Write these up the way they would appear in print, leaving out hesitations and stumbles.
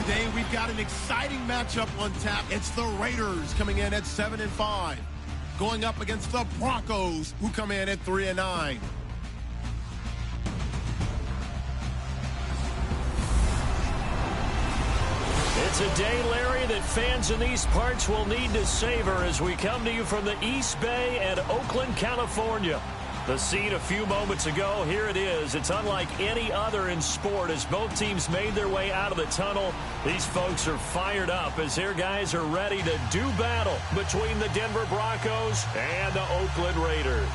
today we've got an exciting matchup on tap. It's the Raiders coming in at 7-5, going up against the Broncos, who come in at 3-9. It's a day, Larry, that fans in these parts will need to savor as we come to you from the East Bay and Oakland, California. The scene a few moments ago, here it is. It's unlike any other in sport as both teams made their way out of the tunnel. These folks are fired up as their guys are ready to do battle between the Denver Broncos and the Oakland Raiders.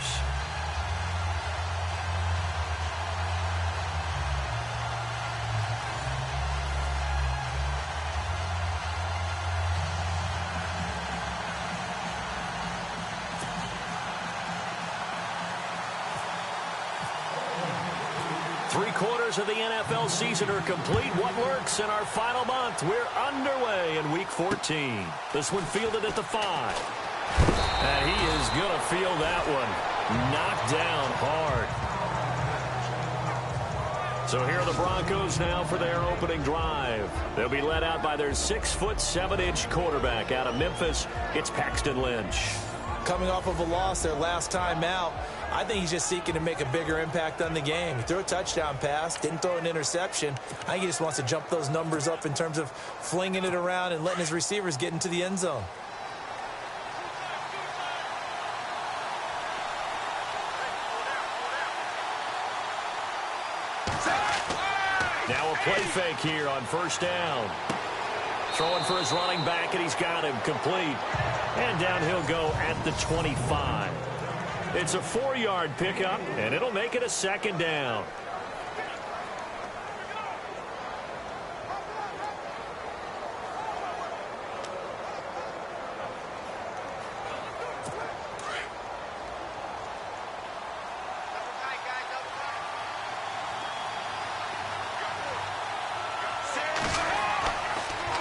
Three-quarters of the NFL season are complete. What works in our final month? We're underway in Week 14. This one fielded at the 5. And he is going to field that one. Knocked down hard. So here are the Broncos now for their opening drive. They'll be led out by their 6'7" quarterback out of Memphis. It's Paxton Lynch. Coming off of a loss their last time out, I think he's just seeking to make a bigger impact on the game. He threw a touchdown pass, didn't throw an interception. I think he just wants to jump those numbers up in terms of flinging it around and letting his receivers get into the end zone. Now a play fake here on first down. Throwing for his running back, and he's got him complete. And down he'll go at the 25. It's a 4-yard pickup, and it'll make it a second down.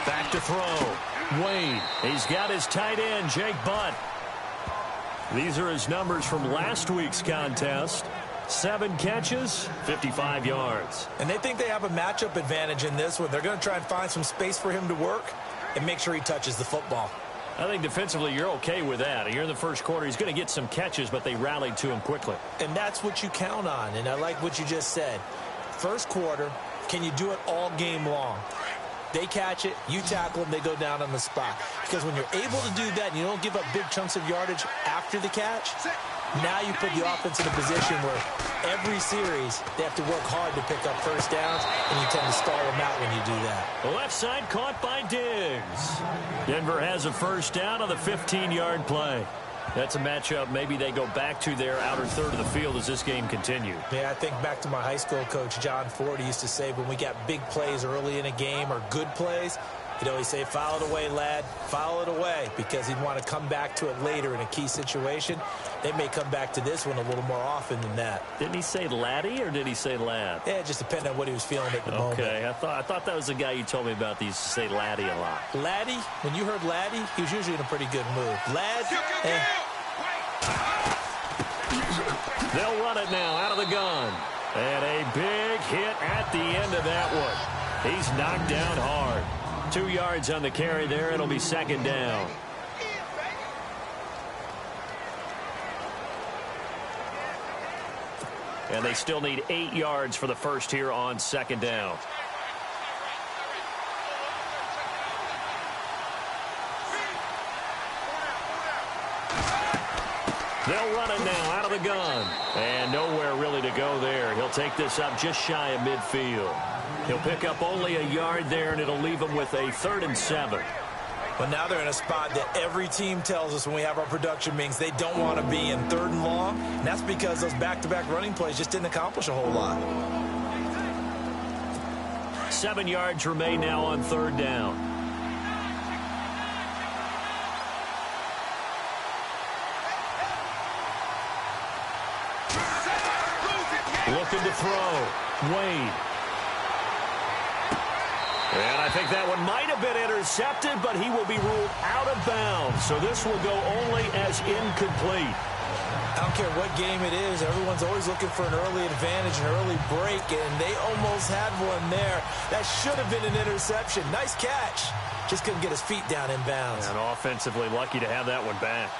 Back to throw. Wade. He's got his tight end, Jake Butt. These are his numbers from last week's contest. 7 catches, 55 yards. And they think they have a matchup advantage in this one. They're going to try and find some space for him to work and make sure he touches the football. I think defensively you're okay with that. Here in the first quarter, he's going to get some catches, but they rallied to him quickly. And that's what you count on, and I like what you just said. First quarter, can you do it all game long? They catch it, you tackle them, they go down on the spot. Because when you're able to do that and you don't give up big chunks of yardage after the catch, now you put the offense in a position where every series they have to work hard to pick up first downs, and you tend to stall them out when you do that. The left side caught by Diggs. Denver has a first down on the 15-yard play. That's a matchup maybe they go back to their outer third of the field as this game continues. Yeah, I think back to my high school coach, John Ford. He used to say when we got big plays early in a game or good plays, he'd always say, foul it away, lad, foul it away, because he'd want to come back to it later in a key situation. They may come back to this one a little more often than that. Didn't he say laddie or did he say lad? Yeah, it just depended on what he was feeling at the moment. Okay, I thought that was the guy you told me about that used to say laddie a lot. Laddie, when you heard laddie, he was usually in a pretty good mood. Lad, They'll run it now out of the gun. And a big hit at the end of that one. He's knocked down hard. 2 yards on the carry there. It'll be second down. And they still need 8 yards for the first here on second down. They'll run it now out of the gun. And nowhere really to go there. He'll take this up just shy of midfield. He'll pick up only a yard there, and it'll leave him with a 3rd and 7. But now they're in a spot that every team tells us when we have our production meetings they don't want to be in 3rd and long. And that's because those back-to-back running plays just didn't accomplish a whole lot. 7 yards remain now on 3rd down. Looking to throw. Wade. And I think that one might have been intercepted, but he will be ruled out of bounds. So this will go only as incomplete. I don't care what game it is. Everyone's always looking for an early advantage, an early break, and they almost had one there. That should have been an interception. Nice catch. Just couldn't get his feet down in bounds. And offensively lucky to have that one back.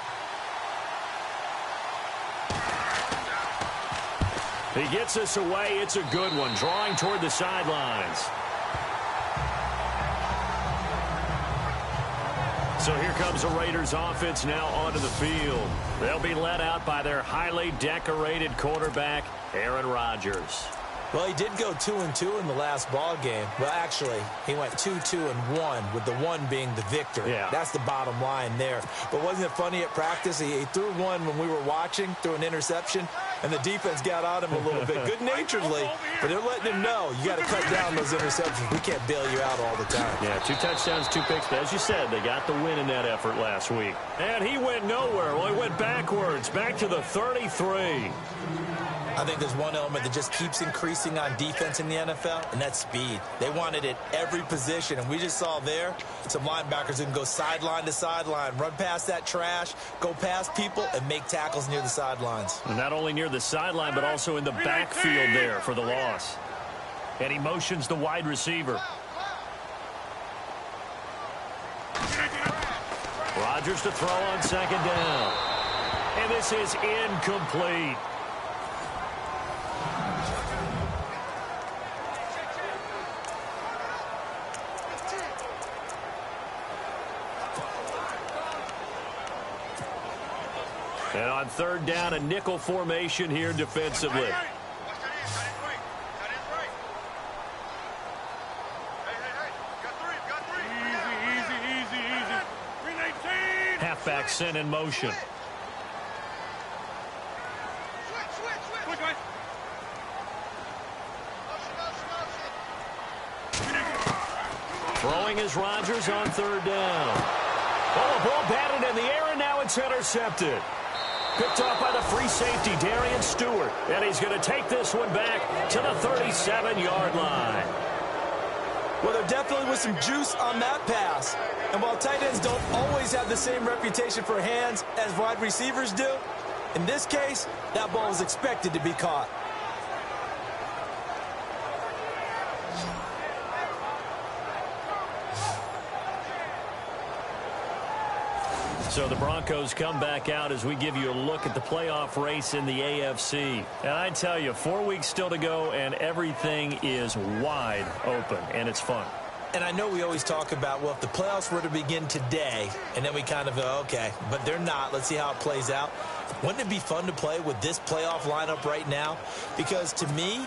He gets us away. It's a good one. Drawing toward the sidelines. So here comes the Raiders offense now onto the field. They'll be led out by their highly decorated quarterback, Aaron Rodgers. Well, he did go 2-2 in the last ball game. Well, actually, he went 2-2-1, with the one being the victory. Yeah. That's the bottom line there. But wasn't it funny at practice? He threw one when we were watching, threw an interception, and the defense got on him a little bit, good-naturedly. But they're letting him know, you got to cut down those interceptions. We can't bail you out all the time. Yeah, 2 touchdowns, 2 picks. But as you said, they got the win in that effort last week. And he went nowhere. Well, he went backwards, back to the 33. I think there's one element that just keeps increasing on defense in the NFL, and that's speed. They want it at every position, and we just saw there some linebackers who can go sideline to sideline, run past that trash, go past people, and make tackles near the sidelines. And not only near the sideline, but also in the backfield there for the loss. And he motions the wide receiver. Rodgers to throw on second down. And this is incomplete. And on third down, a nickel formation here defensively. Halfback sent in motion. Throwing is Rodgers on third down. Oh, a ball batted in the air, and now it's intercepted. Picked off by the free safety, Darian Stewart. And he's going to take this one back to the 37-yard line. Well, there definitely was some juice on that pass. And while tight ends don't always have the same reputation for hands as wide receivers do, in this case, that ball was expected to be caught. So the Broncos come back out as we give you a look at the playoff race in the AFC. And I tell you, 4 weeks still to go, and everything is wide open, and it's fun. And I know we always talk about, well, if the playoffs were to begin today, and then we kind of go, okay, but they're not. Let's see how it plays out. Wouldn't it be fun to play with this playoff lineup right now? Because to me,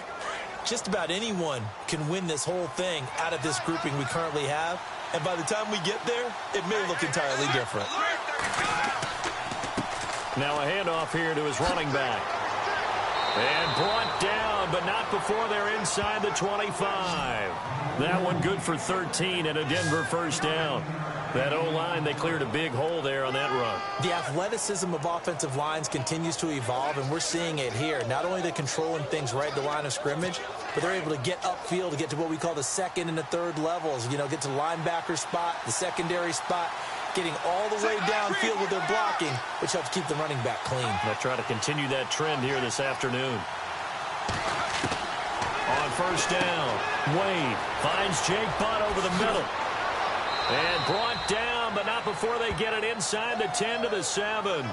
just about anyone can win this whole thing out of this grouping we currently have. And by the time we get there, it may look entirely different. Now a handoff here to his running back. And brought down, but not before they're inside the 25. That one good for 13 and a Denver first down. That O-line, they cleared a big hole there on that run. The athleticism of offensive lines continues to evolve, and we're seeing it here. Not only are they controlling things right at the line of scrimmage, but they're able to get upfield to get to what we call the second and the third levels. You know, get to the linebacker spot, the secondary spot, getting all the way downfield with their blocking, which helps keep the running back clean. They'll try to continue that trend here this afternoon. On first down, Wade finds Jake Butt over the middle. And brought down, but not before they get it inside the 10 to the 7.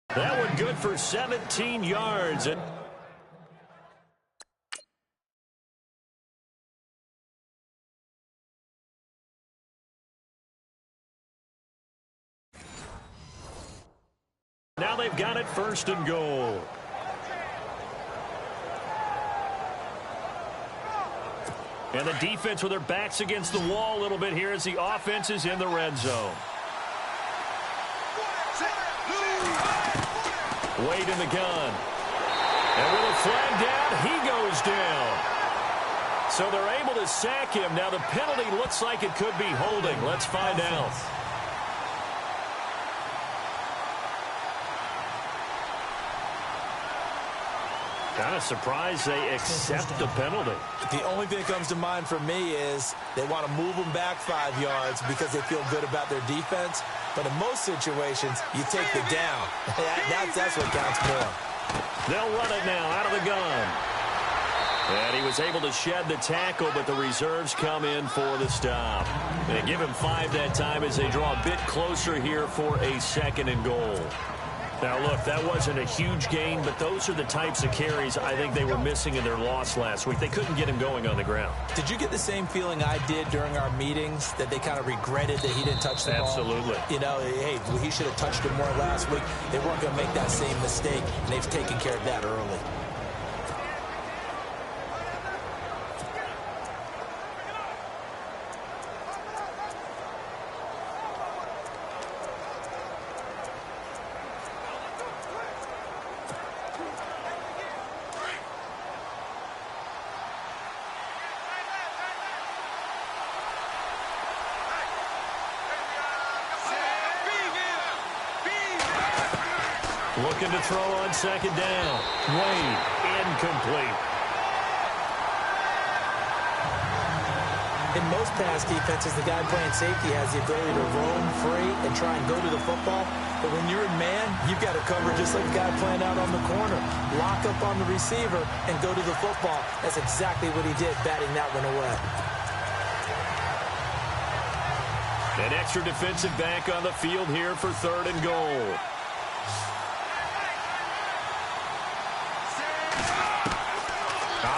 That one good for 17 yards. Now they've got it first and goal. And the defense with their backs against the wall a little bit here as the offense is in the red zone. Wade in the gun. And with a flag down, he goes down. So they're able to sack him. Now the penalty looks like it could be holding. Let's find out. Kind of surprised they accept the penalty. The only thing that comes to mind for me is they want to move them back 5 yards because they feel good about their defense. But in most situations, you take the down. That's what counts more. They'll run it now out of the gun. And he was able to shed the tackle, but the reserves come in for the stop. And they give him 5 that time as they draw a bit closer here for a 2nd and goal. Now, look, that wasn't a huge gain, but those are the types of carries I think they were missing in their loss last week. They couldn't get him going on the ground. Did you get the same feeling I did during our meetings, that they kind of regretted that he didn't touch the ball? Absolutely. You know, hey, he should have touched it more last week. They weren't going to make that same mistake, and they've taken care of that early. Looking to throw on 2nd down. Wade, incomplete. In most pass defenses, the guy playing safety has the ability to roam free and try and go to the football. But when you're in man, you've got to cover just like the guy playing out on the corner. Lock up on the receiver and go to the football. That's exactly what he did, batting that one away. An extra defensive back on the field here for 3rd and goal.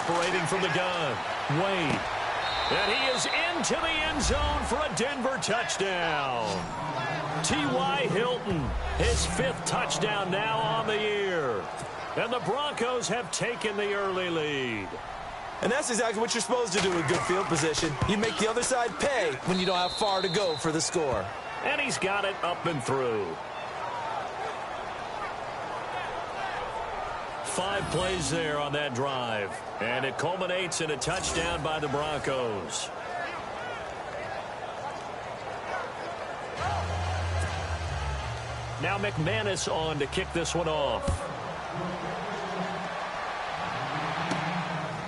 Operating from the gun, Wade. And he is into the end zone for a Denver touchdown. T.Y. Hilton, his 5th touchdown now on the year. And the Broncos have taken the early lead. And that's exactly what you're supposed to do with good field position. You make the other side pay when you don't have far to go for the score. And he's got it up and through. 5 plays there on that drive. And it culminates in a touchdown by the Broncos. Now McManus on to kick this one off.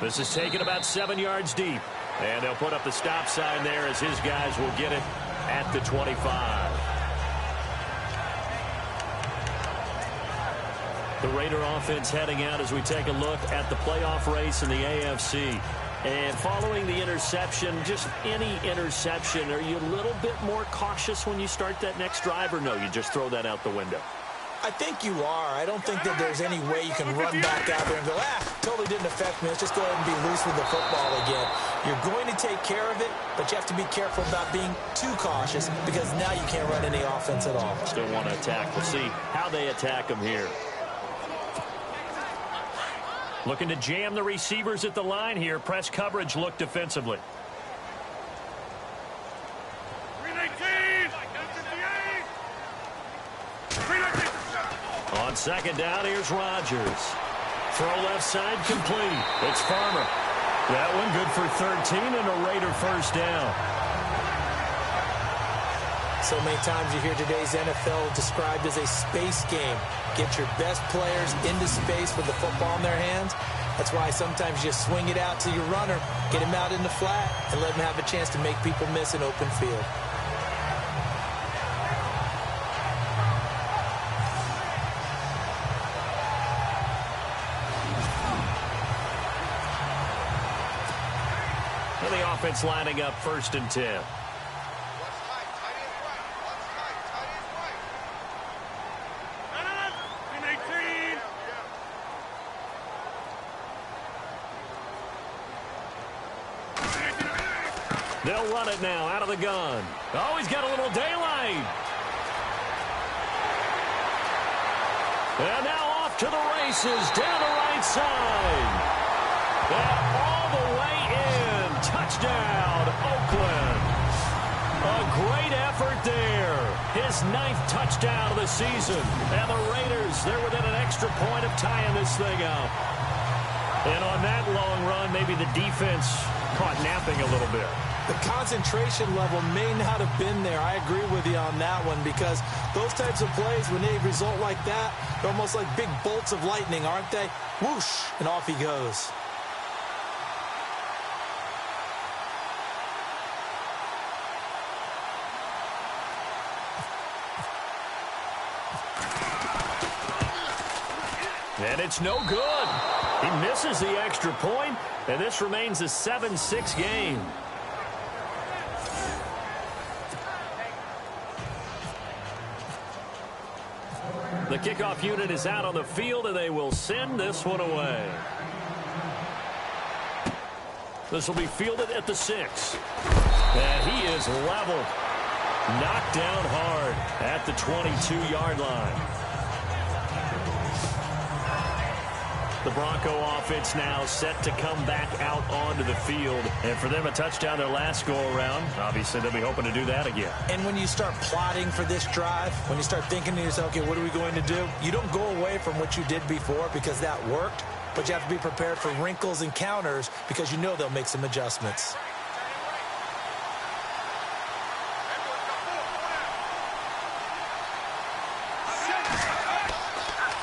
This is taken about 7 yards deep. And they'll put up the stop sign there as his guys will get it at the 25. The Raider offense heading out as we take a look at the playoff race in the AFC. And following the interception, just any interception, are you a little bit more cautious when you start that next drive, or no, you just throw that out the window? I think you are. I don't think that there's any way you can run back out there and go, totally didn't affect me. Let's just go ahead and be loose with the football again. You're going to take care of it, but you have to be careful about being too cautious because now you can't run any offense at all. Still want to attack. We'll see how they attack them here. Looking to jam the receivers at the line here. Press coverage look defensively. On 2nd down, here's Rodgers. Throw left side complete. It's Farmer. That one good for 13 and a Raider 1st down. So many times you hear today's NFL described as a space game. Get your best players into space with the football in their hands. That's why sometimes you swing it out to your runner, get him out in the flat, and let him have a chance to make people miss an open field. And the offense lining up 1st and 10. They'll run it now out of the gun. Oh, he's got a little daylight. And now off to the races down the right side. And all the way in. Touchdown, Oakland. A great effort there. His 9th touchdown of the season. And the Raiders, they're within an extra point of tying this thing up. And on that long run, maybe the defense caught napping a little bit. The concentration level may not have been there. I agree with you on that one, because those types of plays, when they result like that, they're almost like big bolts of lightning, aren't they? Whoosh, and off he goes. And it's no good. He misses the extra point, and this remains a 7-6 game. The kickoff unit is out on the field, and they will send this one away. This will be fielded at the 6. And he is leveled. Knocked down hard at the 22-yard line. The Bronco offense now set to come back out onto the field. And for them, a touchdown their last go-around. Obviously, they'll be hoping to do that again. And when you start plotting for this drive, when you start thinking to yourself, okay, what are we going to do? You don't go away from what you did before because that worked, but you have to be prepared for wrinkles and counters because you know they'll make some adjustments.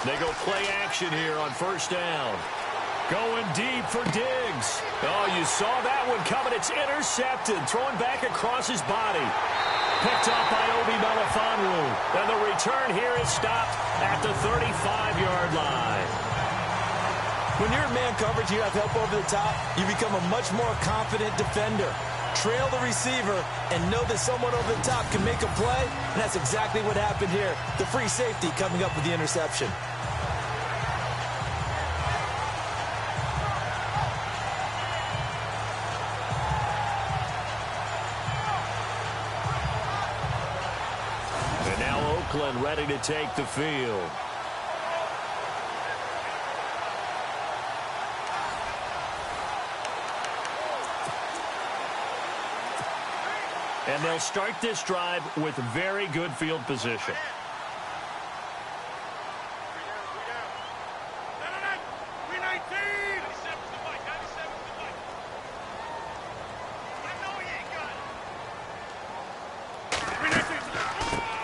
They go play action here on first down. Going deep for Diggs. Oh, you saw that one coming. It's intercepted. Throwing back across his body. Picked up by Obi Melifonwu. And the return here is stopped at the 35-yard line. When you're in man coverage, you have help over the top, you become a much more confident defender. Trail the receiver and know that someone over the top can make a play, and that's exactly what happened here. The free safety coming up with the interception. And now Oakland ready to take the field. And they'll start this drive with very good field position.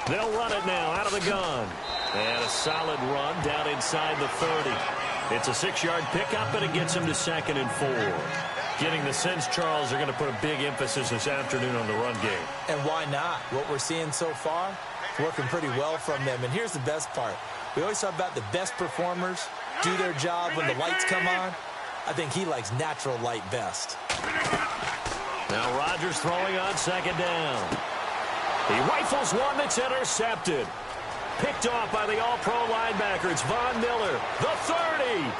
They'll run it now out of the gun. And a solid run down inside the 30. It's a 6-yard pickup, and it gets him to 2nd and 4. Getting the sense, Charles, they're going to put a big emphasis this afternoon on the run game. And why not? What we're seeing so far, working pretty well from them. And here's the best part. We always talk about the best performers do their job when the lights come on. I think he likes natural light best. Now Rodgers throwing on 2nd down. He rifles one that's intercepted. Picked off by the all-pro linebacker. It's Von Miller. The 30.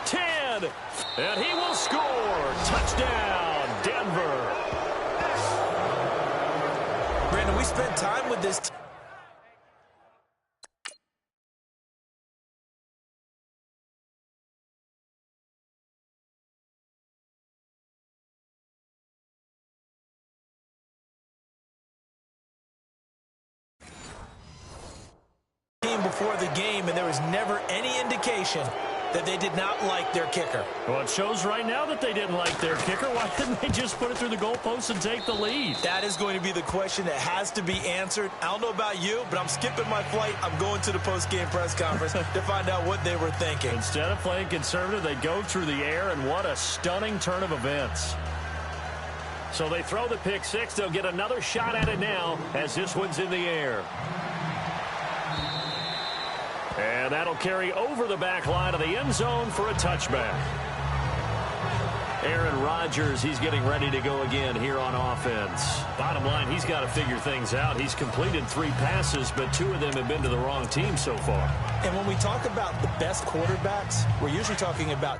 10. And he will score. Touchdown, Denver. Brandon, we spent time with this team. Before the game, and there was never any indication that they did not like their kicker. Well, it shows right now that they didn't like their kicker. Why didn't they just put it through the goalpost and take the lead? That is going to be the question that has to be answered. I don't know about you, but I'm skipping my flight. I'm going to the post-game press conference to find out what they were thinking. Instead of playing conservative, they go through the air, and what a stunning turn of events. So they throw the pick six. They'll get another shot at it now as this one's in the air. And that'll carry over the back line of the end zone for a touchback. Aaron Rodgers, he's getting ready to go again here on offense. Bottom line, he's got to figure things out. He's completed 3 passes, but 2 of them have been to the wrong team so far. And when we talk about the best quarterbacks, we're usually talking about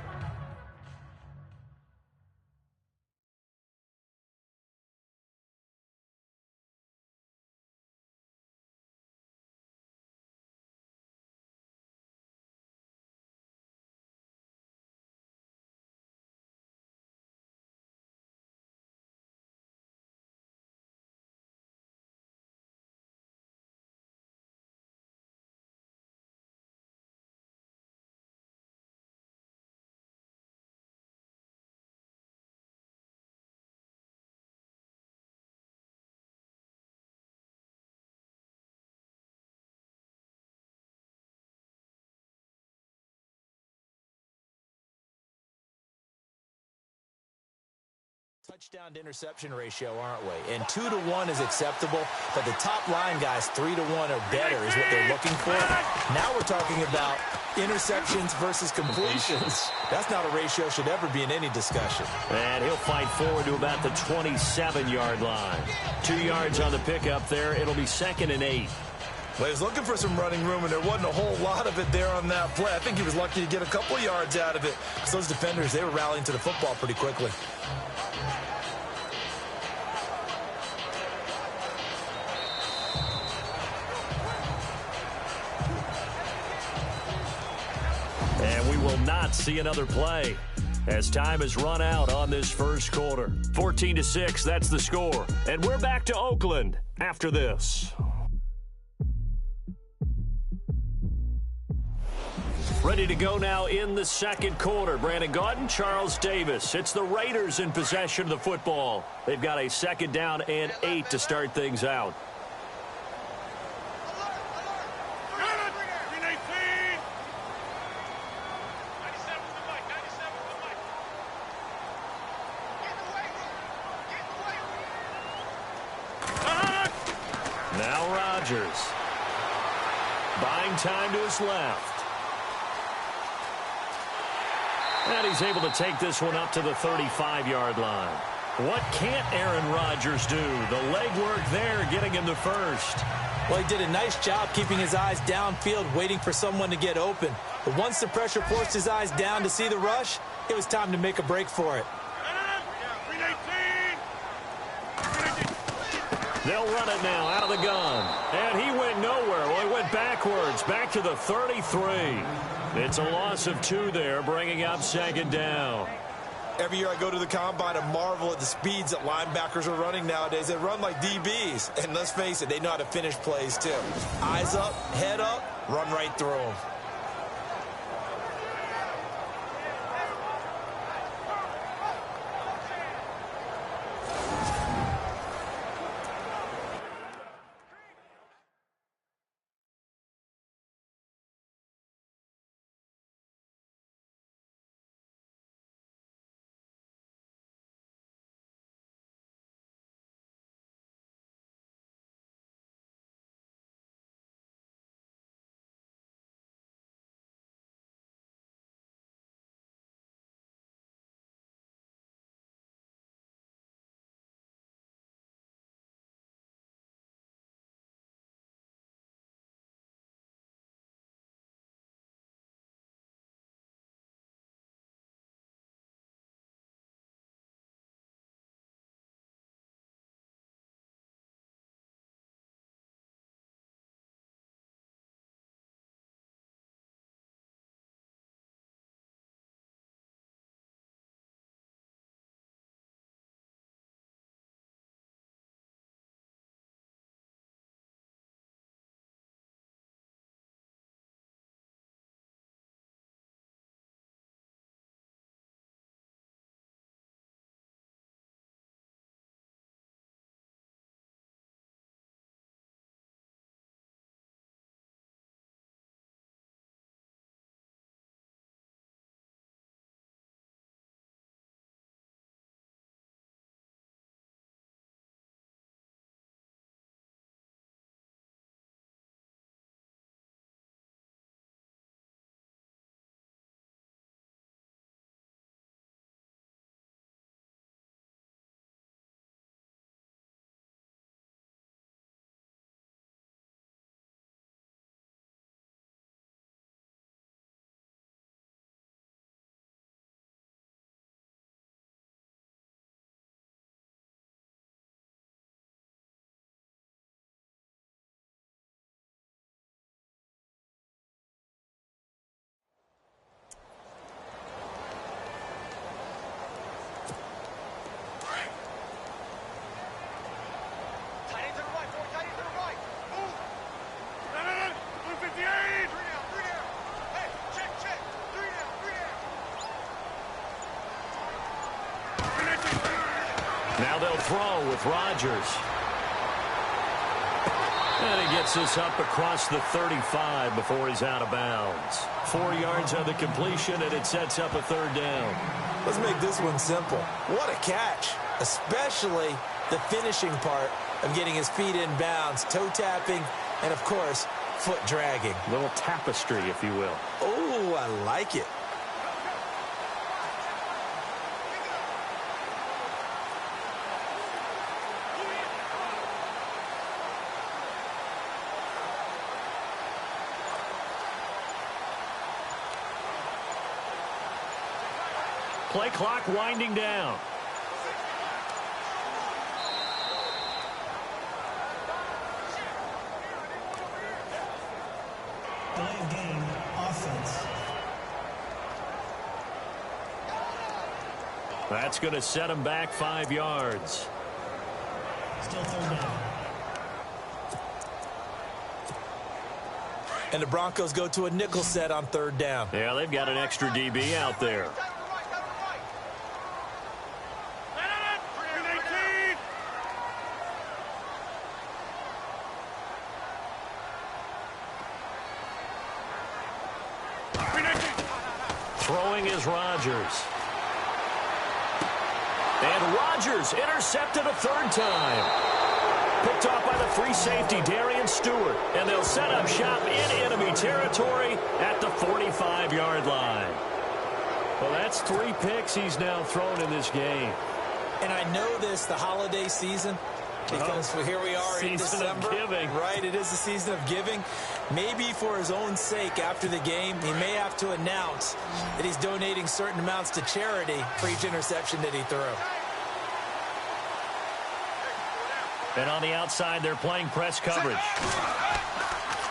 touchdown to interception ratio, aren't we? And 2 to 1 is acceptable, but the top line guys, 3 to 1 or better is what they're looking for. Now we're talking about interceptions versus completions. That's not a ratio should ever be in any discussion. And he'll fight forward to about the 27-yard line. 2 yards on the pickup there. It'll be 2nd and 8. Well, he was looking for some running room, and there wasn't a whole lot of it there on that play. I think he was lucky to get a couple yards out of it, because those defenders, they were rallying to the football pretty quickly. And we will not see another play as time has run out on this first quarter. 14-6, that's the score. And we're back to Oakland after this. Ready to go now in the second quarter. Brandon Gaudin, Charles Davis. It's the Raiders in possession of the football. They've got a 2nd down and 8 to start things out. Now Rodgers. Buying time to his left. And he's able to take this one up to the 35-yard line. What can't Aaron Rodgers do? The legwork there getting him the first. Well, he did a nice job keeping his eyes downfield, waiting for someone to get open. But once the pressure forced his eyes down to see the rush, it was time to make a break for it. They'll run it now out of the gun. And he went nowhere. Well, he went backwards, back to the 33. It's a loss of 2 there, bringing up 2nd down. Every year I go to the combine and marvel at the speeds that linebackers are running nowadays. They run like DBs. And let's face it, they know how to finish plays too. Eyes up, head up, run right through them. Now they'll throw with Rodgers. And he gets this up across the 35 before he's out of bounds. 4 yards on the completion, and it sets up a 3rd down. Let's make this one simple. What a catch. especially the finishing part of getting his feet in bounds, toe tapping, and, of course, foot dragging. A little tapestry, if you will. Oh, I like it. Play clock winding down. Delay of game, offense. That's going to set him back 5 yards. Still third down. And the Broncos go to a nickel set on third down. Yeah, they've got an extra DB out there. Throwing is Rodgers. And Rodgers intercepted a third time. Picked off by the free safety, Darian Stewart. And they'll set up shop in enemy territory at the 45-yard line. Well, that's 3 picks he's now thrown in this game. And I know this, the holiday season, because here we are in December. Season of giving. Right, it is the season of giving. Maybe for his own sake after the game, he may have to announce that he's donating certain amounts to charity for each interception that he threw. And on the outside, they're playing press coverage.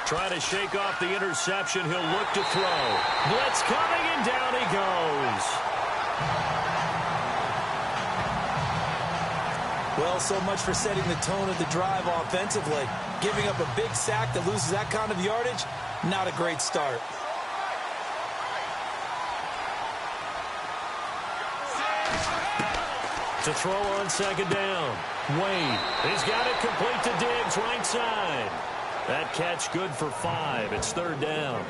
Trying to shake off the interception. He'll look to throw. Blitz coming, and down he goes. Well, so much for setting the tone of the drive offensively. Giving up a big sack that loses that kind of yardage, not a great start. To throw on second down. Wade. He's got it complete to Diggs, right side. That catch good for 5. It's third down.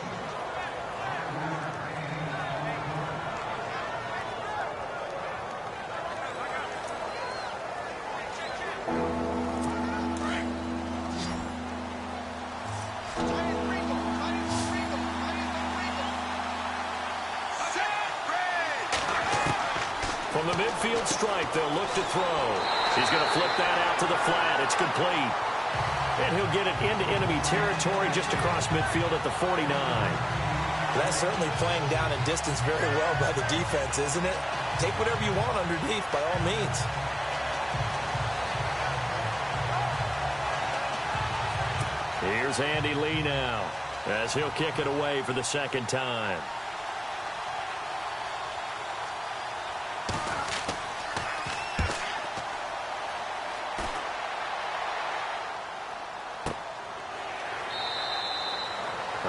From the midfield strike, they'll look to throw. He's going to flip that out to the flat. It's complete. And he'll get it into enemy territory just across midfield at the 49. That's certainly playing down in distance very well by the defense, isn't it? Take whatever you want underneath, by all means. Here's Andy Lee now, as he'll kick it away for the second time.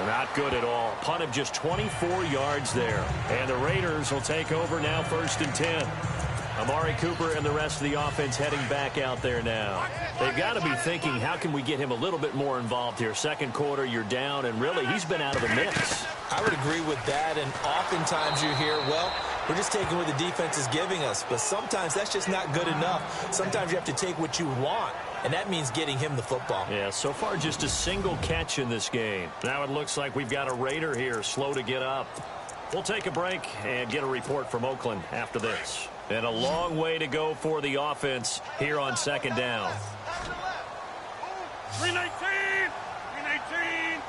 Not good at all. Punt of just 24 yards there. And the Raiders will take over now, 1st and 10. Amari Cooper and the rest of the offense heading back out there now. They've got to be thinking, how can we get him a little bit more involved here? Second quarter, you're down, and really, he's been out of the mix. I would agree with that, and oftentimes you hear, well, we're just taking what the defense is giving us. But sometimes that's just not good enough. Sometimes you have to take what you want, and that means getting him the football. Yeah, so far just a single catch in this game. Now it looks like we've got a Raider here, slow to get up. We'll take a break and get a report from Oakland after this. And a long way to go for the offense here on second down. 319! 319!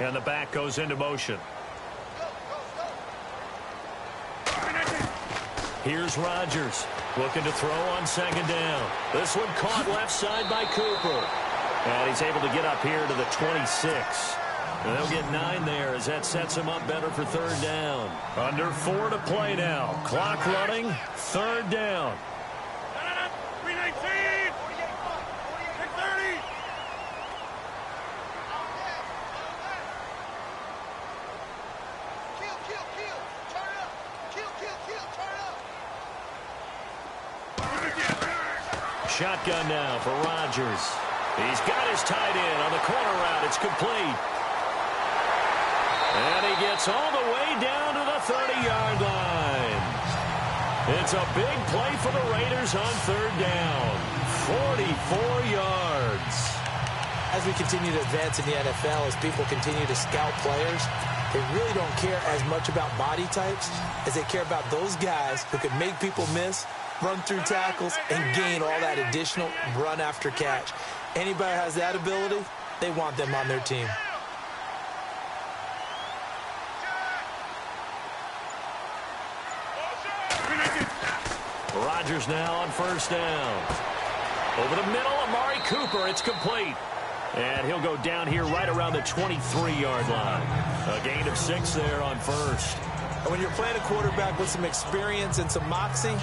And the back goes into motion. Here's Rodgers looking to throw on second down. This one caught left side by Cooper. And he's able to get up here to the 26. And they'll get 9 there as that sets him up better for third down. Under 4 to play now. Clock running. Third down. 319! 630! shotgun now for Rodgers. He's got his tight end on the corner route. It's complete. And he gets all the way down to the 30-yard line. It's a big play for the Raiders on third down. 44 yards. As we continue to advance in the NFL, as people continue to scout players, they really don't care as much about body types as they care about those guys who can make people miss, run through tackles, and gain all that additional run after catch. Anybody who has that ability, they want them on their team. Rodgers now on first down. Over the middle, Amari Cooper. It's complete. And he'll go down here right around the 23-yard line. A gain of 6 there on first. And when you're playing a quarterback with some experience and some moxie,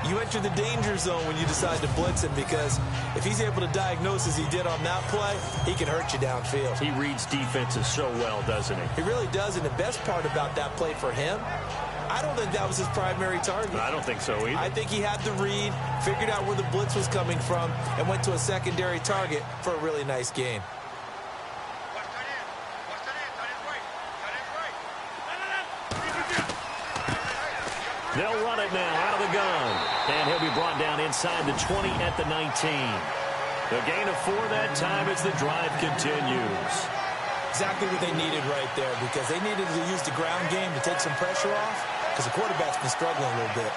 you enter the danger zone when you decide to blitz him, because if he's able to diagnose as he did on that play, he can hurt you downfield. He reads defenses so well, doesn't he? He really does, and the best part about that play for him, I don't think that was his primary target. I don't think so either. I think he had the read, figured out where the blitz was coming from, and went to a secondary target for a really nice gain. They'll run it now out of the gun. And he'll be brought down inside the 20 at the 19. The gain of 4 that time as the drive continues. Exactly what they needed right there, because they needed to use the ground game to take some pressure off, because the quarterback's been struggling a little bit.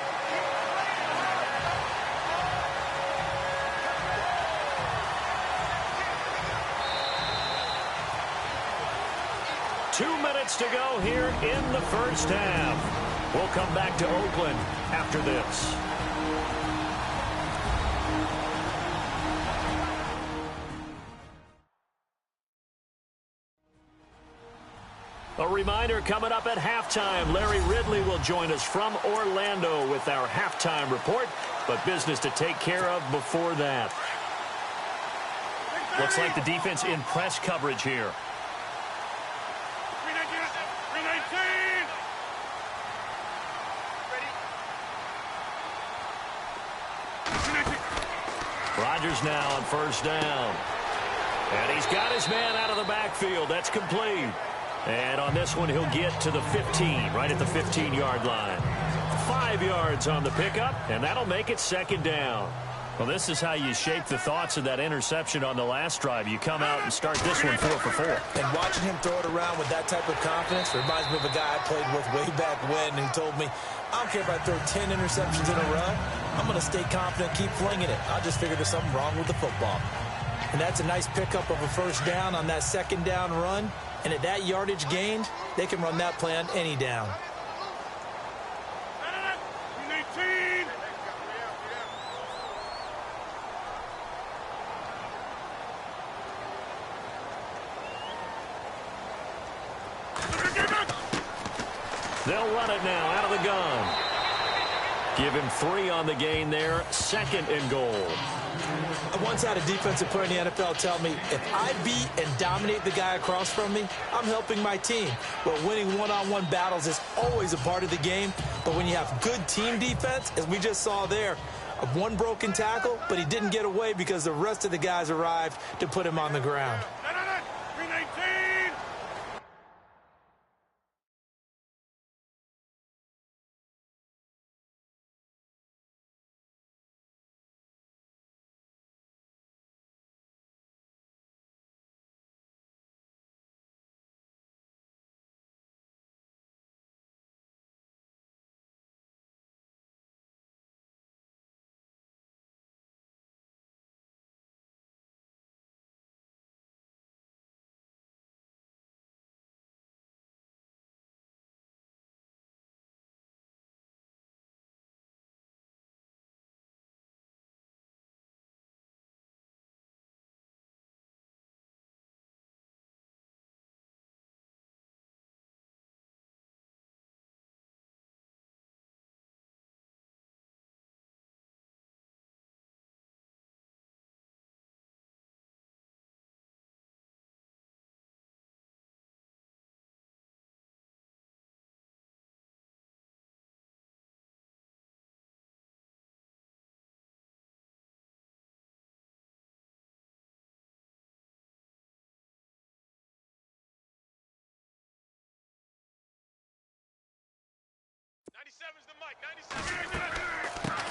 Two minutes to go here in the first half. We'll come back to Oakland after this. A reminder, coming up at halftime, Larry Ridley will join us from Orlando with our halftime report, but business to take care of before that. Looks like the defense in press coverage here. Rodgers now on first down. And he's got his man out of the backfield. That's complete. And on this one, he'll get to the 15, right at the 15-yard line. 5 yards on the pickup, and that'll make it second down. Well, this is how you shape the thoughts of that interception on the last drive. You come out and start this one 4 for 4. And watching him throw it around with that type of confidence reminds me of a guy I played with way back when, and he told me, I don't care if I throw 10 interceptions in a row. I'm going to stay confident, keep flinging it. I just figured there's something wrong with the football. And that's a nice pickup of a first down on that second down run. And at that yardage gained, they can run that play on any down. They'll run it now out of the gun. Give him 3 on the gain there. 2nd and goal. I once had a defensive player in the NFL tell me, if I beat and dominate the guy across from me, I'm helping my team. Well, winning one-on-one battles is always a part of the game, but when you have good team defense, as we just saw there, one broken tackle, but he didn't get away because the rest of the guys arrived to put him on the ground.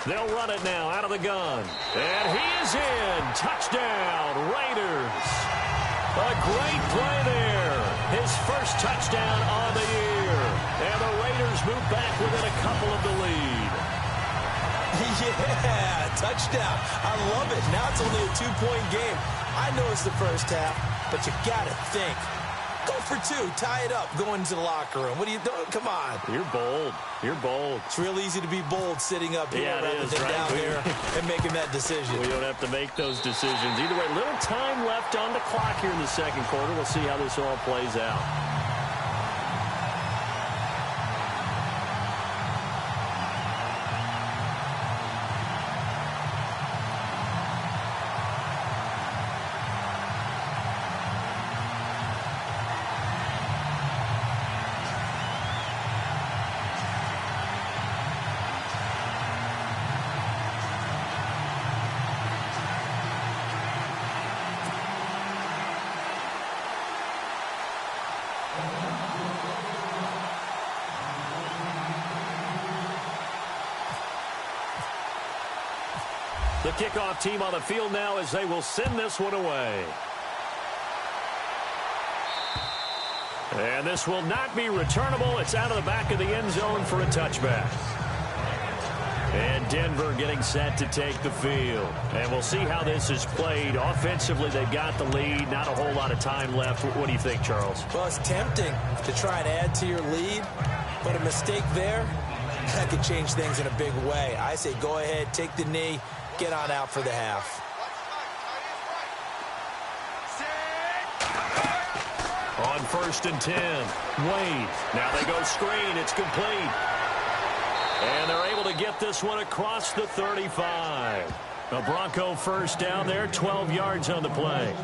They'll run it now out of the gun. And he is in. Touchdown, Raiders. A great play there. His first touchdown on the year. And the Raiders move back within a couple of the lead. Yeah, touchdown. I love it. Now it's only a 2-point game. I know it's the first half, but you got to think. Go for 2. Tie it up. Go into the locker room. What are you doing? Come on. You're bold. You're bold. It's real easy to be bold sitting up here rather than down there and making that decision. We don't have to make those decisions. Either way, little time left on the clock here in the second quarter. We'll see how this all plays out. The kickoff team on the field now as they will send this one away. And this will not be returnable. It's out of the back of the end zone for a touchback. And Denver getting set to take the field. And we'll see how this is played. Offensively, they've got the lead. Not a whole lot of time left. What do you think, Charles? Well, it's tempting to try and add to your lead, but a mistake there, that could change things in a big way. I say go ahead, take the knee, get on out for the half. On 1st and 10, Wade. Now they go screen. It's complete. And they're able to get this one across the 35. A Bronco first down there, 12 yards on the play.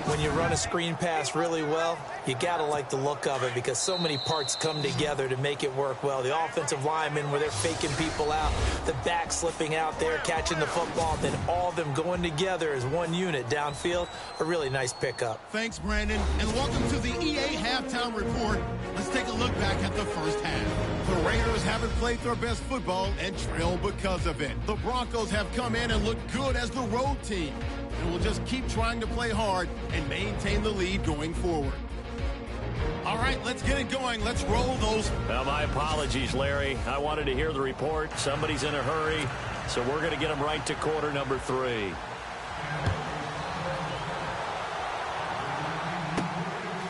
When you run a screen pass really well, you got to like the look of it because so many parts come together to make it work well. The offensive linemen, where they're faking people out, the back slipping out there, catching the football, then all of them going together as one unit downfield. A really nice pickup. Thanks, Brandon, and welcome to the EA Halftime Report. Let's take a look back at the first half. The Raiders haven't played their best football and trail because of it. The Broncos have come in and looked good as the road team. And we'll just keep trying to play hard and maintain the lead going forward. All right, let's get it going. Let's roll those. Well, my apologies, Larry. I wanted to hear the report. Somebody's in a hurry, so we're going to get them right to quarter number 3.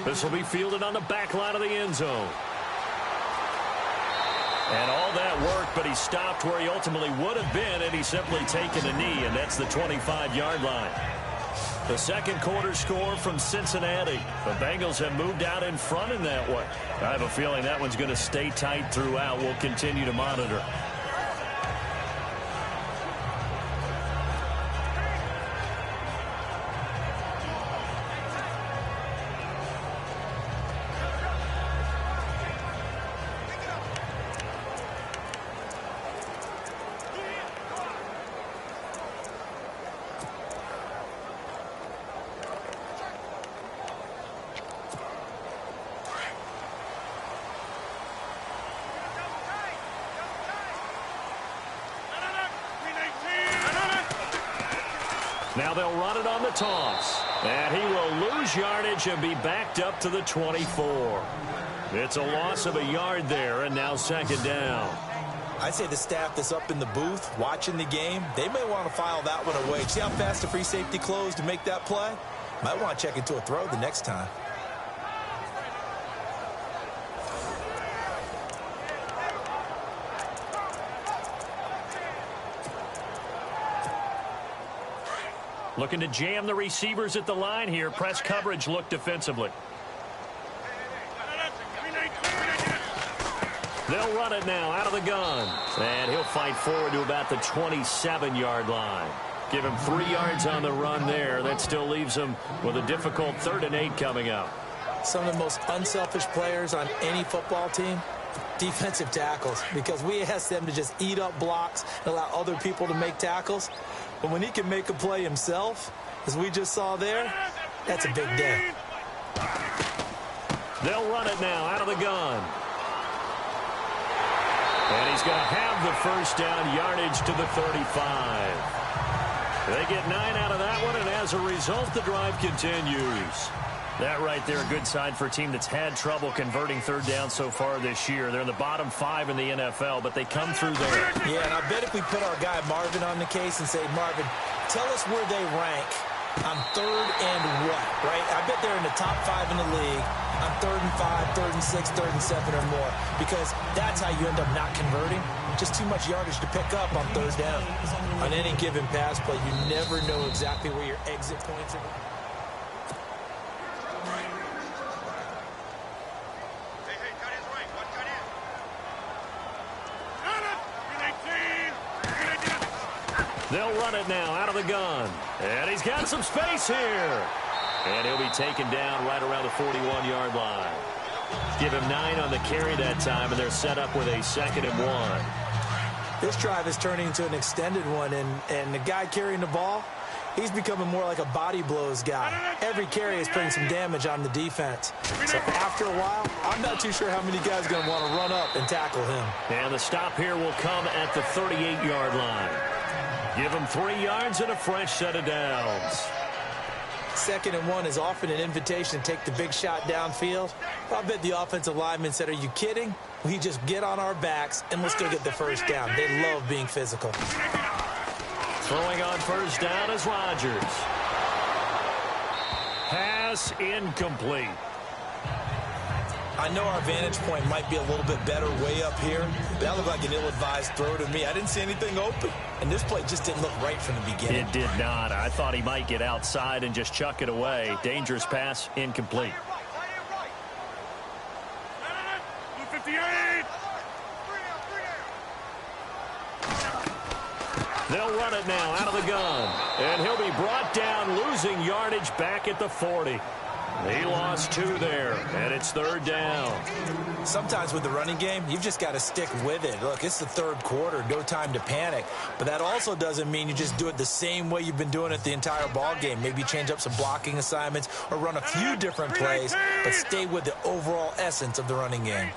This will be fielded on the back line of the end zone. And all that work, but he stopped where he ultimately would have been had he simply taken a knee, and that's the 25-yard line. The second quarter score from Cincinnati. The Bengals have moved out in front in that one. I have a feeling that one's going to stay tight throughout. We'll continue to monitor. Now they'll run it on the toss. And he will lose yardage and be backed up to the 24. It's a loss of a yard there, and now second down. I'd say the staff that's up in the booth watching the game, they may want to file that one away. See how fast the free safety closed to make that play? Might want to check into a throw the next time. Looking to jam the receivers at the line here. Press coverage look defensively. They'll run it now out of the gun. And he'll fight forward to about the 27-yard line. Give him 3 yards on the run there. That still leaves him with a difficult 3rd and 8 coming up. Some of the most unselfish players on any football team, defensive tackles, because we ask them to just eat up blocks and allow other people to make tackles. But when he can make a play himself, as we just saw there, that's a big day. They'll run it now out of the gun. And he's going to have the first down, yardage to the 35. They get 9 out of that one, and as a result, the drive continues. That right there, a good sign for a team that's had trouble converting third down so far this year. They're in the bottom 5 in the NFL, but they come through there. Yeah, and I bet if we put our guy Marvin on the case and say, Marvin, tell us where they rank on third and what, right? I bet they're in the top 5 in the league on 3rd and 5, 3rd and 6, 3rd and 7 or more, because that's how you end up not converting. Just too much yardage to pick up on third down. On any given pass play, you never know exactly where your exit points are. They'll run it now out of the gun. And he's got some space here. And he'll be taken down right around the 41-yard line. Give him 9 on the carry that time, and they're set up with a 2nd and 1. This drive is turning into an extended one, and the guy carrying the ball, he's becoming more like a body blows guy. Every carry is putting some damage on the defense. So after a while, I'm not too sure how many guys are going to want to run up and tackle him. And the stop here will come at the 38-yard line. Give him 3 yards and a fresh set of downs. 2nd and 1 is often an invitation to take the big shot downfield. I bet the offensive lineman said, are you kidding? We just get on our backs and let's go get the first down. They love being physical. Throwing on first down is Rodgers. Pass incomplete. I know our vantage point might be a little bit better way up here. That looked like an ill-advised throw to me. I didn't see anything open, and this play just didn't look right from the beginning. It did not. I thought he might get outside and just chuck it away. Dangerous pass, incomplete. They'll run it now out of the gun, and he'll be brought down, losing yardage back at the 40. He lost 2 there, and it's 3rd down. Sometimes with the running game, you've just got to stick with it. Look, it's the 3rd quarter, no time to panic. But that also doesn't mean you just do it the same way you've been doing it the entire ball game. Maybe change up some blocking assignments or run a few different plays, but stay with the overall essence of the running game.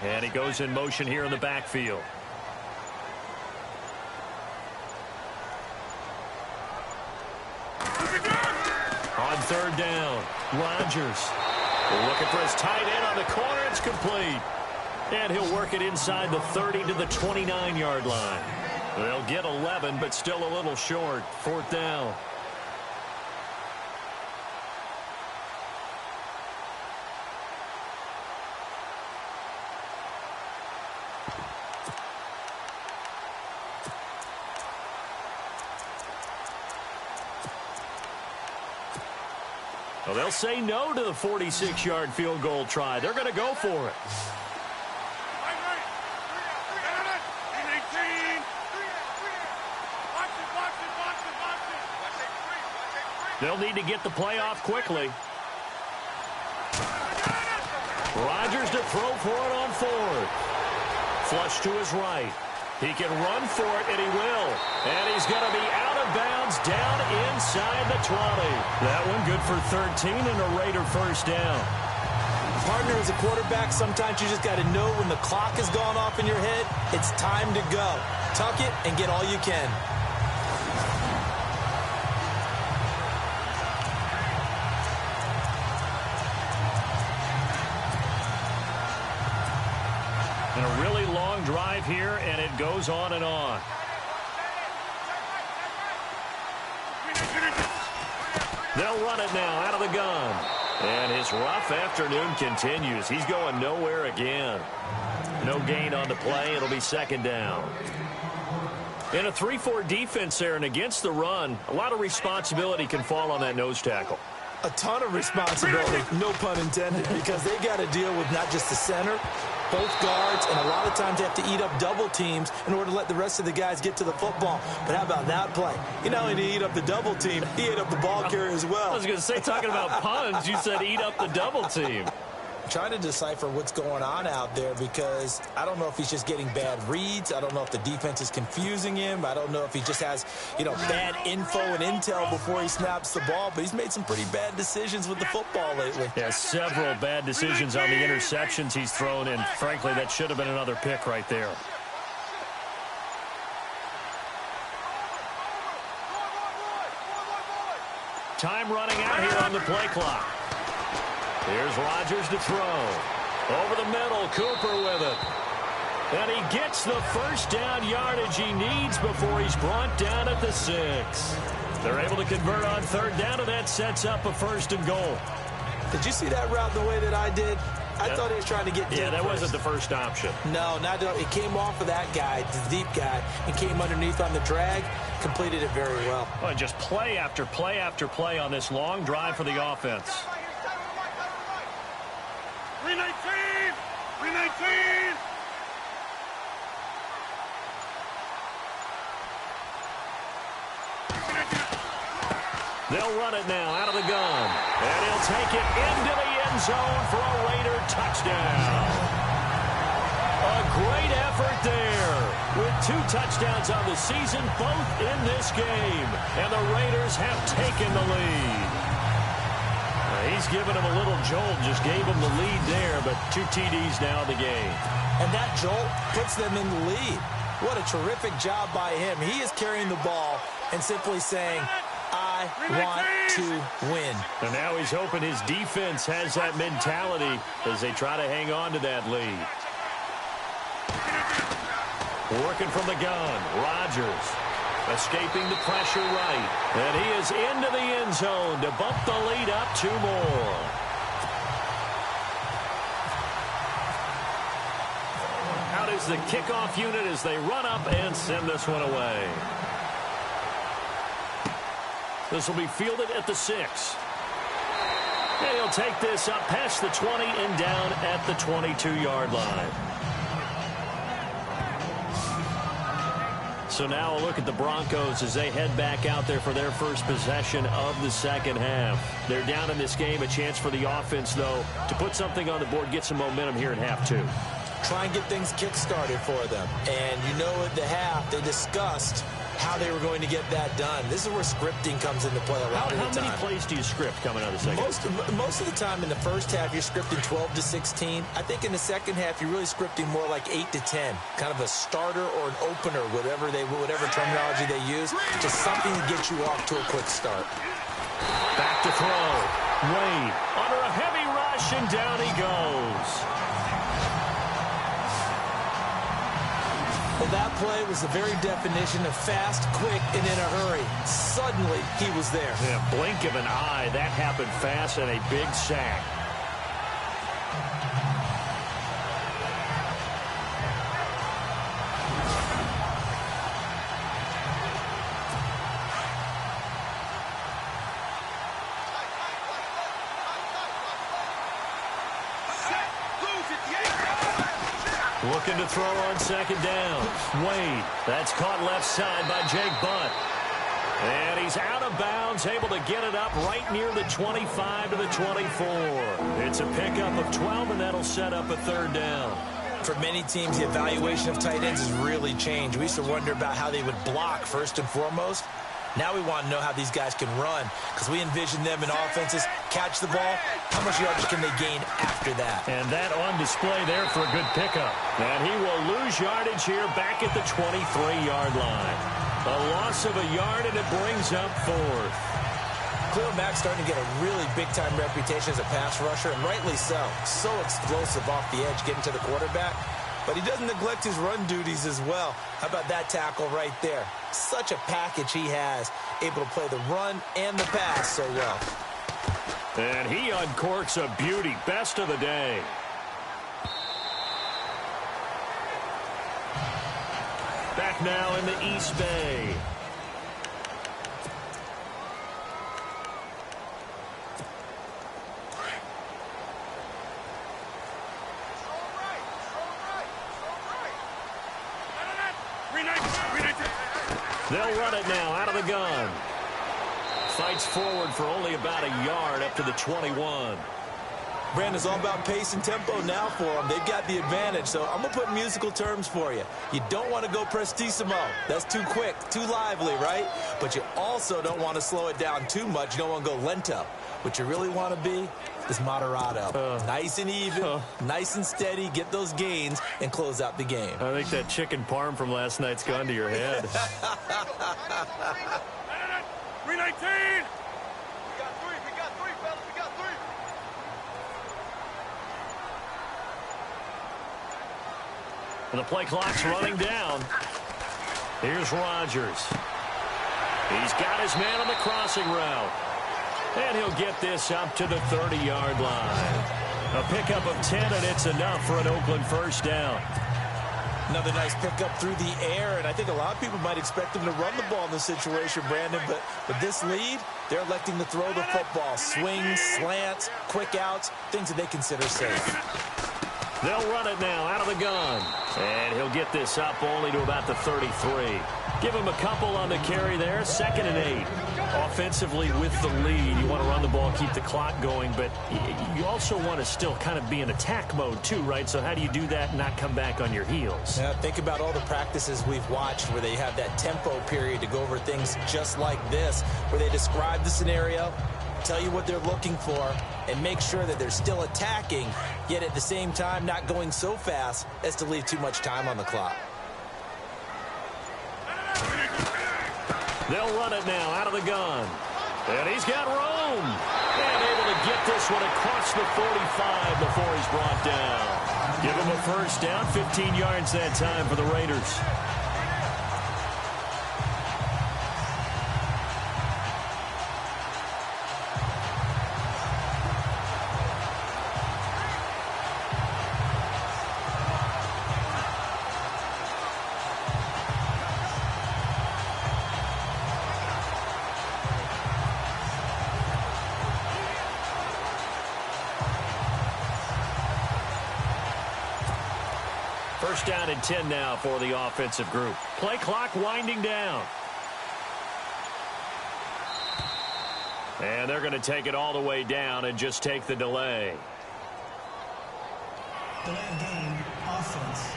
And he goes in motion here in the backfield. On 3rd down, Rodgers looking for his tight end on the corner. It's complete. And he'll work it inside the 30 to the 29-yard line. They'll get 11, but still a little short. 4th down. Well, they'll say no to the 46-yard field goal try. They're going to go for it. They'll need to get the play off quickly. Rodgers to throw for it on 4th. Flush to his right. He can run for it, and he will. And he's going to be out of bounds down inside the 20. That one good for 13 and a Raider first down. Partner, as a quarterback, sometimes you just got to know when the clock has gone off in your head, it's time to go. Tuck it and get all you can. And a really long drive here, and it goes on and on. They'll run it now out of the gun. And his rough afternoon continues. He's going nowhere again. No gain on the play. It'll be 2nd down. In a 3-4 defense there, and against the run, a lot of responsibility can fall on that nose tackle. A ton of responsibility, no pun intended, because they got to deal with not just the center, both guards, and a lot of times they have to eat up double teams in order to let the rest of the guys get to the football. But how about that play? He not only did he eat up the double team, he ate up the ball carrier as well. I was going to say, talking about puns, you said eat up the double team. trying to decipher what's going on out there, because I don't know if he's just getting bad reads. I don't know if the defense is confusing him. I don't know if he just has, bad info and intel before he snaps the ball. But he's made some pretty bad decisions with the football lately. Yeah, several bad decisions on the interceptions he's thrown, and frankly, that should have been another pick right there. Time running out here on the play clock. Here's Rodgers to throw. Over the middle, Cooper with it. And he gets the first down yardage he needs before he's brought down at the 6. They're able to convert on third down, and that sets up a 1st and goal. Did you see that route the way that I did? I thought he was trying to get deep. Yeah, that wasn't the first option. No, not it came off of that guy, the deep guy, and came underneath on the drag. Completed it very well. Well, just play after play after play on this long drive for the offense. 319! 319! They'll run it now out of the gun. And he'll take it into the end zone for a Raider touchdown. A great effort there with 2 touchdowns on the season, both in this game. And the Raiders have taken the lead. He's given him a little jolt, just gave him the lead there, but 2 TDs now in the game. And that jolt puts them in the lead. What a terrific job by him. He is carrying the ball and simply saying, I want to win. And now he's hoping his defense has that mentality as they try to hang on to that lead. Working from the gun, Rodgers escaping the pressure right. And he is into the end zone to bump the lead up 2 more. Out is the kickoff unit as they run up and send this one away. This will be fielded at the 6. And he'll take this up past the 20 and down at the 22-yard line. So now a look at the Broncos as they head back out there for their first possession of the second half. They're down in this game. A chance for the offense, though, to put something on the board, get some momentum here in half 2. Try and get things kick-started for them. And at the half, they discussed how they were going to get that done. This is where scripting comes into play a lot of the time. How many plays do you script coming out of the second half? Most of the time in the first half, you're scripting 12 to 16. I think in the second half, you're really scripting more like 8 to 10. Kind of a starter or an opener, whatever terminology they use. Just something to get you off to a quick start. Back to throw. Wade under a heavy rush, and down he goes. Well, that play was the very definition of fast, quick, and in a hurry. Suddenly, he was there. Yeah, blink of an eye. That happened fast and a big sack. Looking to throw on second down. Wade. That's caught left side by Jake Butt. And he's out of bounds, able to get it up right near the 25 to the 24. It's a pickup of 12, and that'll set up a third down. For many teams, the evaluation of tight ends has really changed. We used to wonder about how they would block first and foremost. Now we want to know how these guys can run, because we envision them in offenses catch the ball. How much yardage can they gain after that? And that on display there for a good pickup. And he will lose yardage here back at the 23-yard line. A loss of a yard, and it brings up 4th. Khalil Mack's starting to get a really big-time reputation as a pass rusher, and rightly so. So explosive off the edge getting to the quarterback. But he doesn't neglect his run duties as well. How about that tackle right there? Such a package he has, able to play the run and the pass so well. And he uncorks a beauty. Best of the day. Back now in the East Bay. They'll run it now out of the gun. Fights forward for only about a yard up to the 21. Brandon, it's all about pace and tempo now for them. They've got the advantage, so I'm going to put musical terms for you. You don't want to go prestissimo. That's too quick, too lively, right? But you also don't want to slow it down too much. You don't want to go lento. What you really want to be is moderato. Nice and even, nice and steady, get those gains, and close out the game. I think that chicken parm from last night's gone to your head. 319! And the play clock's running down. Here's Rodgers. He's got his man on the crossing route. And he'll get this up to the 30-yard line. A pickup of 10, and it's enough for an Oakland first down. Another nice pickup through the air, and I think a lot of people might expect them to run the ball in this situation, Brandon, but with this lead, they're electing to throw the football. Swings, slants, quick outs, things that they consider safe. They'll run it now out of the gun. And he'll get this up only to about the 33. Give him a couple on the carry there. 2nd and 8. Offensively with the lead, you want to run the ball, keep the clock going, but you also want to still kind of be in attack mode too, right? So how do you do that and not come back on your heels? Yeah, think about all the practices we've watched where they have that tempo period to go over things just like this, where they describe the scenario, tell you what they're looking for, and make sure that they're still attacking, yet at the same time not going so fast as to leave too much time on the clock. They'll run it now out of the gun. And he's got room. And able to get this one across the 45 before he's brought down. Give him a first down, 15 yards that time for the Raiders. First down and 10 now for the offensive group. Play clock winding down. And they're going to take it all the way down and just take the delay. Delay of game, offense.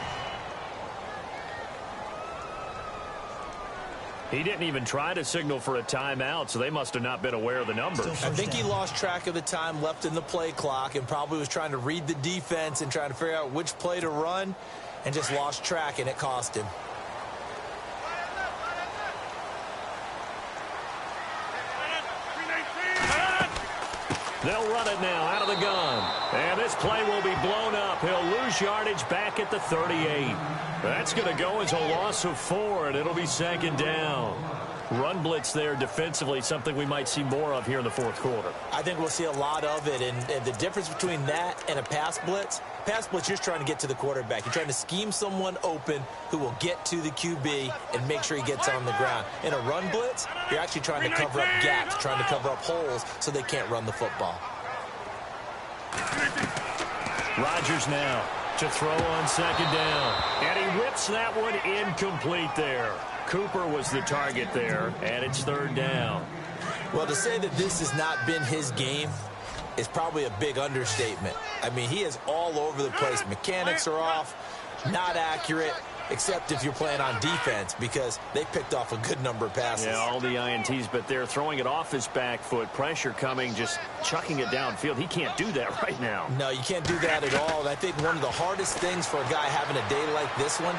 He didn't even try to signal for a timeout, so they must have not been aware of the numbers. I think he lost track of the time left in the play clock and probably was trying to read the defense and trying to figure out which play to run and just lost track, and it cost him. They'll run it now out of the gun. And this play will be blown up. He'll lose yardage back at the 38. That's going to go as a loss of 4, and it'll be 2nd down. Run blitz there defensively, something we might see more of here in the 4th quarter. I think we'll see a lot of it, and the difference between that and a pass blitz, you're just trying to get to the quarterback. You're trying to scheme someone open who will get to the QB and make sure he gets on the ground. In a run blitz, you're actually trying to cover up gaps, trying to cover up holes so they can't run the football. Rodgers now to throw on 2nd down. And he whips that one incomplete there. Cooper was the target there, and it's 3rd down. Well, to say that this has not been his game is probably a big understatement. I mean, he is all over the place. Mechanics are off, not accurate, except if you're playing on defense, because they picked off a good number of passes. Yeah, all the INTs, but they're throwing it off his back foot. Pressure coming, just chucking it downfield. He can't do that right now. No, you can't do that at all. And I think one of the hardest things for a guy having a day like this one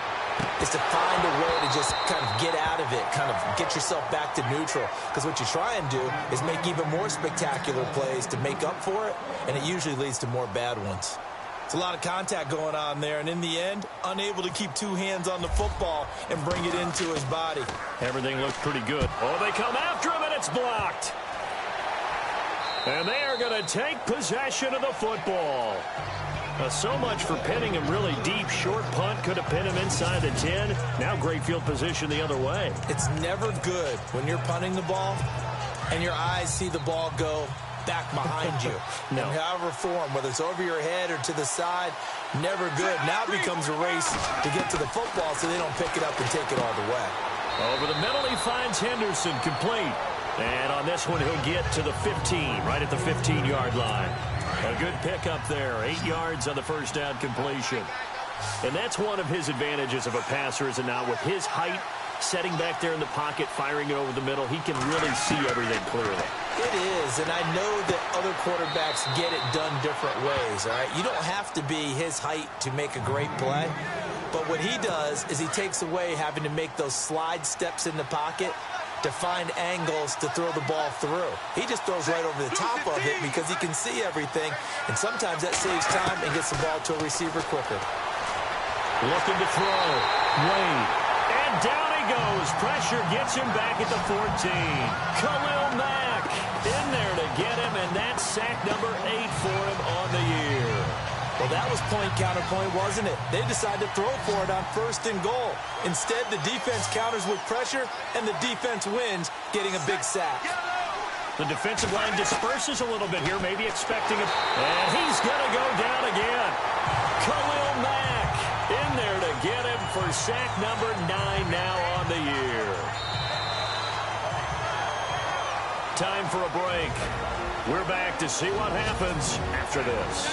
is to find a way to just kind of get out of it, kind of get yourself back to neutral. Because what you try and do is make even more spectacular plays to make up for it, and it usually leads to more bad ones. It's a lot of contact going on there, and in the end, unable to keep 2 hands on the football and bring it into his body. Everything looks pretty good. Oh, they come after him, and it's blocked. And they are going to take possession of the football. So much for pinning him really deep. Short punt could have pinned him inside the 10. Now great field position the other way. It's never good when you're punting the ball and your eyes see the ball go back behind you. No. And however form, whether it's over your head or to the side, never good. Now it becomes a race to get to the football so they don't pick it up and take it all the way. Over the middle, he finds Henderson complete. And on this one, he'll get to the 15, right at the 15-yard line. A good pickup there. 8 yards on the first down completion. And that's one of his advantages of a passer, is it not? With his height, setting back there in the pocket, firing it over the middle, he can really see everything clearly. It is, and I know that other quarterbacks get it done different ways, all right? You don't have to be his height to make a great play, but what he does is he takes away having to make those slide steps in the pocket to find angles to throw the ball through. He just throws right over the top of it because he can see everything, and sometimes that saves time and gets the ball to a receiver quicker. Looking to throw. Wade. And down he goes. Pressure gets him back at the 14. Khalil Mack in there to get him, and that's sack number 8 for him on the year. Well, that was point counterpoint, wasn't it? They decided to throw for it on 1st and goal. Instead, the defense counters with pressure, and the defense wins, getting a big sack. The defensive line disperses a little bit here, maybe expecting a... And he's going to go down again. Khalil Mack in there to get him for sack number 9 now on the year. Time for a break. We're back to see what happens after this.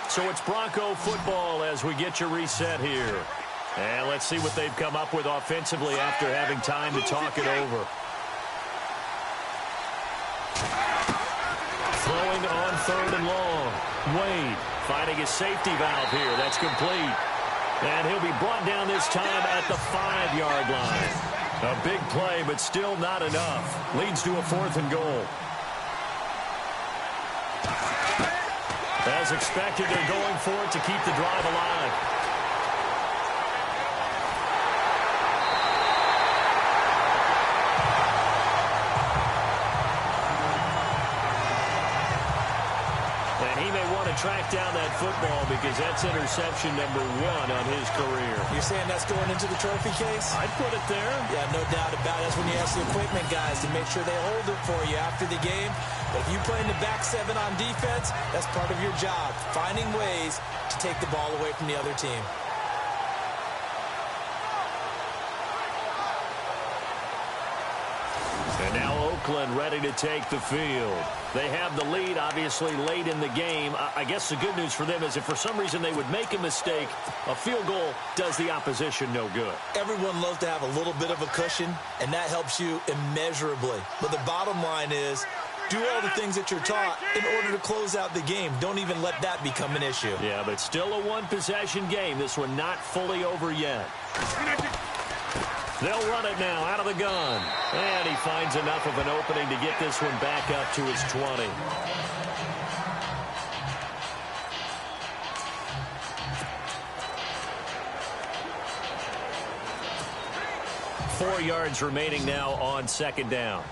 So it's Bronco football as we get you reset here. And let's see what they've come up with offensively after having time to talk it over. Throwing on 3rd and long. Wade finding his safety valve here. That's complete. And he'll be brought down this time at the 5-yard line. A big play, but still not enough. Leads to a 4th and goal. As expected, they're going for it to keep the drive alive. And he may want to track down that football because that's interception number 1 on his career. You're saying that's going into the trophy case? I'd put it there. Yeah, no doubt about it. That's when you ask the equipment guys to make sure they hold it for you after the game. But if you play in the back 7 on defense, that's part of your job, finding ways to take the ball away from the other team. And now Oakland ready to take the field. They have the lead, obviously, late in the game. I guess the good news for them is if for some reason they would make a mistake, a field goal does the opposition no good. Everyone loves to have a little bit of a cushion, and that helps you immeasurably. But the bottom line is, do all the things that you're taught in order to close out the game. Don't even let that become an issue. Yeah, but still a one-possession game. This one not fully over yet. They'll run it now out of the gun. And he finds enough of an opening to get this one back up to his 20. Four yards remaining now on 2nd down.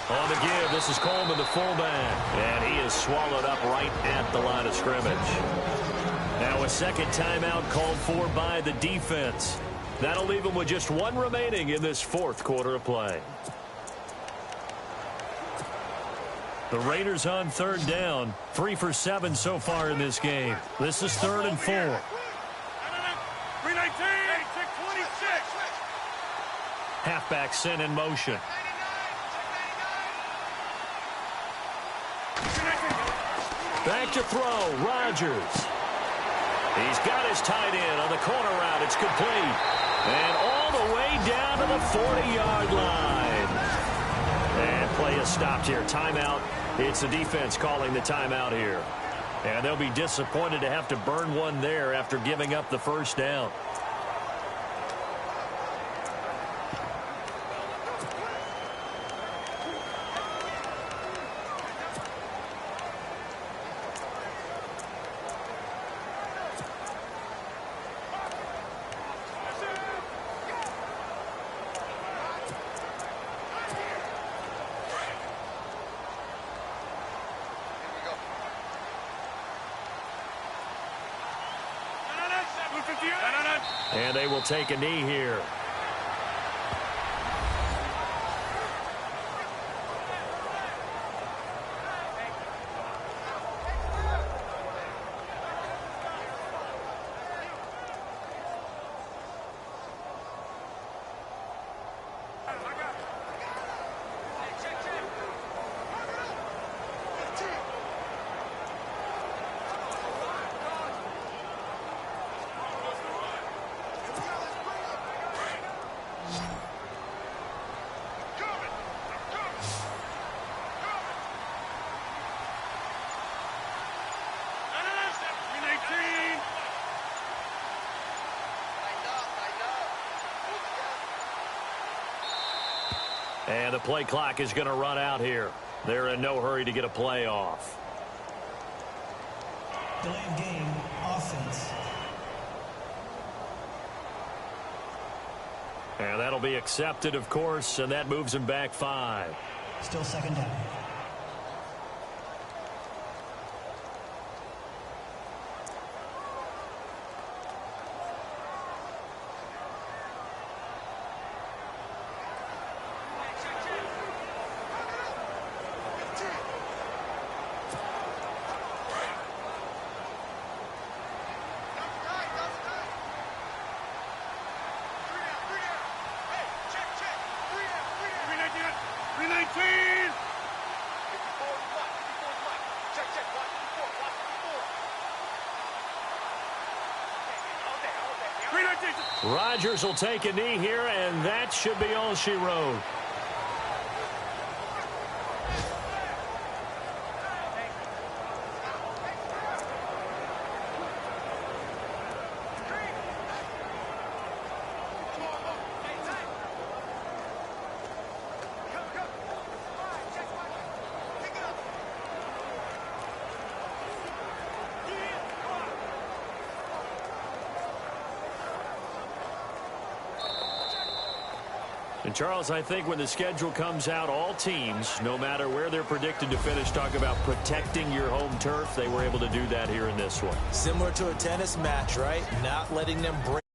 On the give, this is Coleman, the fullback. And he is swallowed up right at the line of scrimmage. Now a 2nd timeout called for by the defense. That'll leave him with just 1 remaining in this 4th quarter of play. The Raiders on 3rd down. 3 for 7 so far in this game. This is 3rd and 4. 319, 26. Halfback sent in motion. Back to throw, Rodgers. He's got his tight end on the corner route. It's complete. And all the way down to the 40-yard line. And play is stopped here. Timeout. It's the defense calling the timeout here. And they'll be disappointed to have to burn one there after giving up the 1st down. And they will take a knee here. And the play clock is going to run out here. They're in no hurry to get a play off. Delay of game, offense. And that'll be accepted, of course, and that moves him back 5. Still second down. Rodgers will take a knee here, and that should be all she wrote. And Charles, I think when the schedule comes out, all teams, no matter where they're predicted to finish, talk about protecting your home turf. They were able to do that here in this one. Similar to a tennis match, right? Not letting them break.